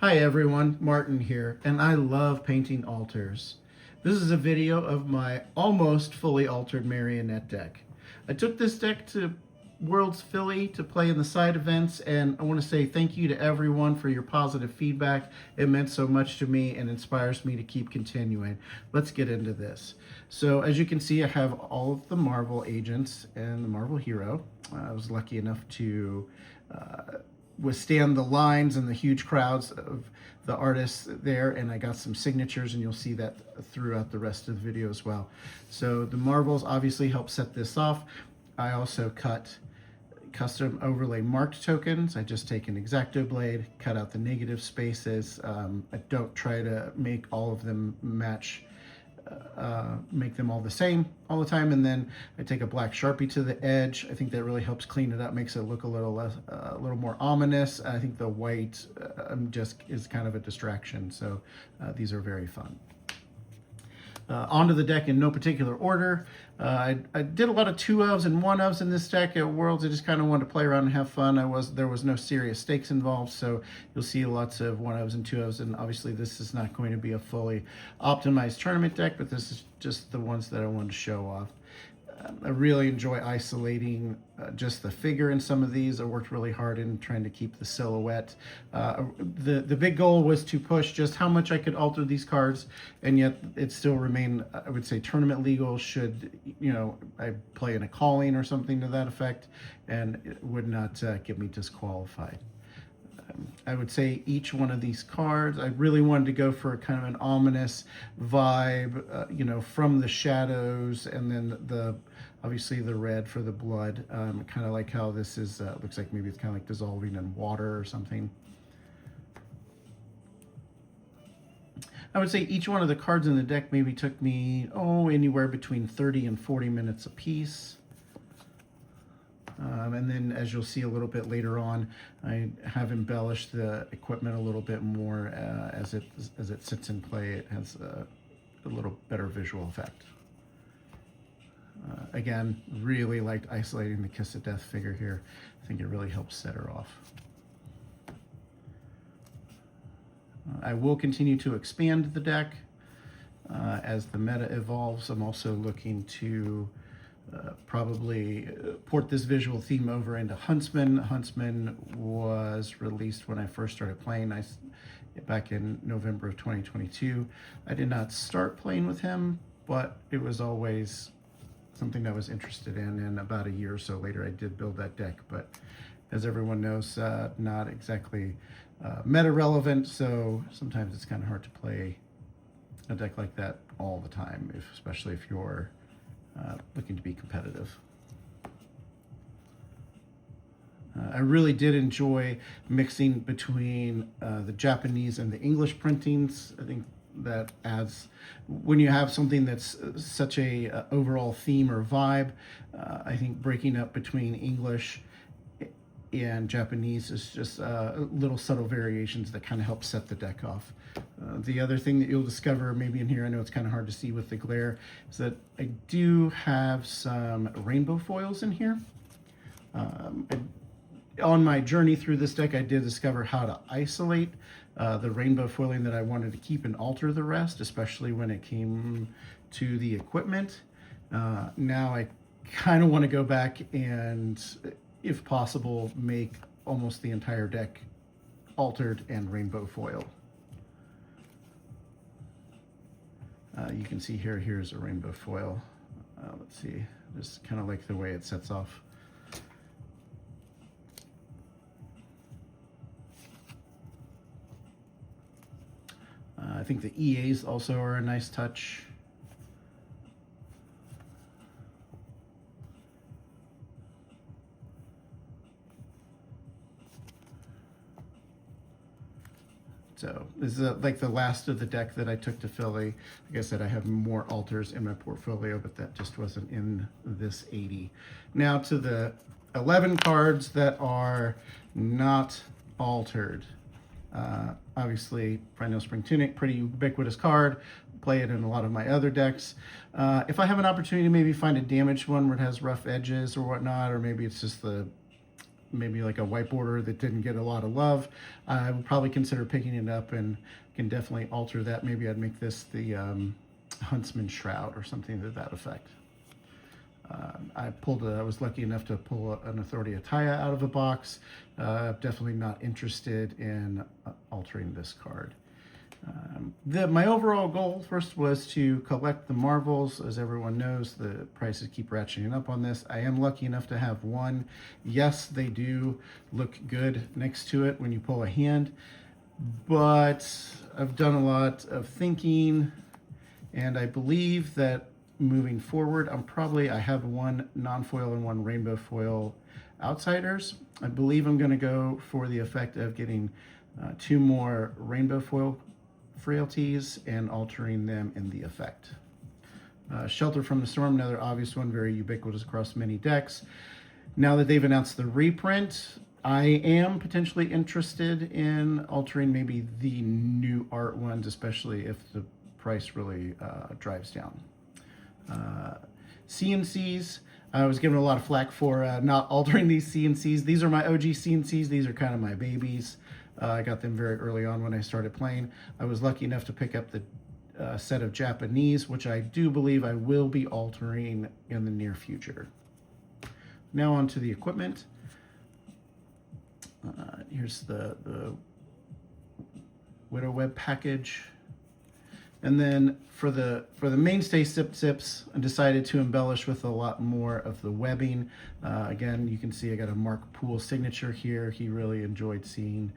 Hi everyone, Martin here, and I love painting altars. This is a video of my almost fully altered Marionette deck. I took this deck to Worlds Philly to play in the side events, and I want to say thank you to everyone for your positive feedback. It meant so much to me and inspires me to keep continuing. Let's get into this. So as you can see, I have all of the Marvel agents and the Marvel hero. I was lucky enough to withstand the lines and the huge crowds of the artists there, and I got some signatures, and you'll see that throughout the rest of the video as well. So the Marvels obviously help set this off. I also cut custom overlay marked tokens. I just take an X-Acto blade, cut out the negative spaces. I don't try to make all of them match, make them all the same all the time, and then I take a black Sharpie to the edge. I think that really helps clean it up, makes it look a little less, a little more ominous. I think the white just is kind of a distraction, so these are very fun. Onto the deck in no particular order. I did a lot of 2-ofs and 1-ofs in this deck at Worlds. I just kind of wanted to play around and have fun. There was no serious stakes involved, so you'll see lots of 1-ofs and 2-ofs, and obviously this is not going to be a fully optimized tournament deck, but this is just the ones that I wanted to show off. I really enjoy isolating just the figure in some of these. I worked really hard in trying to keep the silhouette. The big goal was to push just how much I could alter these cards, and yet it still remain, I would say, tournament legal. Should, you know, I play in a calling or something to that effect, and it would not get me disqualified. I would say each one of these cards, I really wanted to go for kind of an ominous vibe, you know, from the shadows, and then obviously the red for the blood. Kind of like how this is, looks like maybe it's kind of like dissolving in water or something. I would say each one of the cards in the deck maybe took me, anywhere between 30 and 40 minutes a piece. And then, as you'll see a little bit later on, I have embellished the equipment a little bit more as it sits in play. It has a little better visual effect. Again, really liked isolating the Kiss of Death figure here. I think it really helps set her off. I will continue to expand the deck as the meta evolves. I'm also looking to probably port this visual theme over into Huntsman. Huntsman was released when I first started playing, back in November of 2022. I did not start playing with him, but it was always something I was interested in, and about a year or so later I did build that deck. But as everyone knows, not exactly meta relevant, so sometimes it's kind of hard to play a deck like that all the time, especially if you're looking to be competitive. I really did enjoy mixing between the Japanese and the English printings. I think that adds, when you have something that's such a overall theme or vibe, I think breaking up between English and Japanese is just little subtle variations that kind of help set the deck off. The other thing that you'll discover maybe in here, I know it's kind of hard to see with the glare, is that I do have some rainbow foils in here. On my journey through this deck, I did discover how to isolate the rainbow foiling that I wanted to keep and alter the rest, especially when it came to the equipment. Now I kind of want to go back and, if possible, make almost the entire deck altered and rainbow foil. You can see here's a rainbow foil. Let's see, just kind of like the way it sets off. I think the EAs also are a nice touch. So this is like the last of the deck that I took to Philly. Like I said, I have more alters in my portfolio, but that just wasn't in this 80. Now to the 11 cards that are not altered. Obviously, Perennial Spring Tunic, pretty ubiquitous card. Play it in a lot of my other decks. If I have an opportunity to maybe find a damaged one where it has rough edges or whatnot, or maybe it's just the maybe like a whiteboarder that didn't get a lot of love, I would probably consider picking it up and can definitely alter that. Maybe I'd make this the Huntsman Shroud or something to that effect. I was lucky enough to pull an Authority Attaya out of a box. Definitely not interested in altering this card. My overall goal first was to collect the Marvels. As everyone knows, the prices keep ratcheting up on this. I am lucky enough to have one. Yes, they do look good next to it when you pull a hand, but I've done a lot of thinking, and I believe that moving forward, I have one non-foil and one rainbow foil outsiders. I believe I'm going to go for the effect of getting 2 more rainbow foil frailties and altering them in the effect. Shelter from the Storm, another obvious one, very ubiquitous across many decks. Now that they've announced the reprint, I am potentially interested in altering maybe the new art ones, especially if the price really drives down. CNCs, I was given a lot of flack for not altering these CNCs. These are my OG CNCs. These are kind of my babies. I got them very early on when I started playing. I was lucky enough to pick up the set of Japanese, which I do believe I will be altering in the near future. Now on to the equipment. Here's the Widow Web package. And then for the mainstay Sips, I decided to embellish with a lot more of the webbing. Again, you can see I got a Mark Poole signature here. He really enjoyed seeing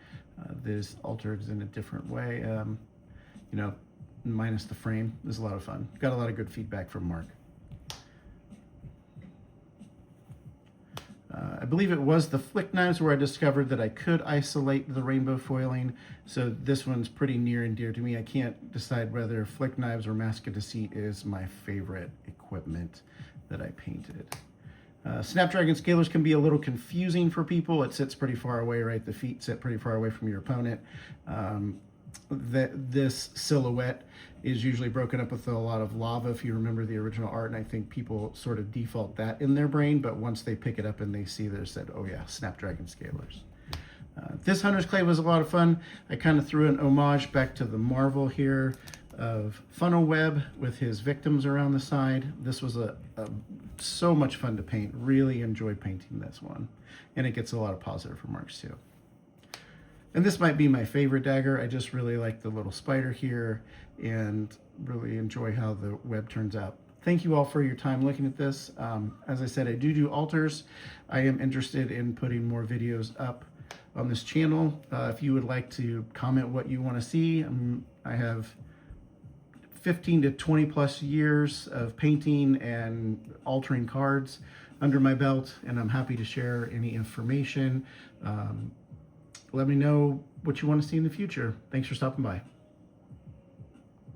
this altered in a different way. You know, minus the frame. It was a lot of fun. Got a lot of good feedback from Mark. I believe it was the flick knives where I discovered that I could isolate the rainbow foiling. So this one's pretty near and dear to me. I can't decide whether flick knives or Mask of Deceit is my favorite equipment that I painted. Snapdragon scalers can be a little confusing for people. It sits pretty far away, right? The feet sit pretty far away from your opponent. This silhouette is usually broken up with a lot of lava, if you remember the original art, and I think people sort of default that in their brain, but once they pick it up and they see this, said, oh yeah, Snapdragon scalers. This Hunter's Clay was a lot of fun. I kind of threw an homage back to the Marvel here of Funnel Web with his victims around the side. This was so much fun to paint. Really enjoyed painting this one, and it gets a lot of positive remarks too. And this might be my favorite dagger. I just really like the little spider here and really enjoy how the web turns out. Thank you all for your time looking at this. As I said, I do alters. I am interested in putting more videos up on this channel. If you would like to comment what you want to see, I have 15 to 20 plus years of painting and altering cards under my belt, and I'm happy to share any information. Let me know what you want to see in the future. Thanks for stopping by.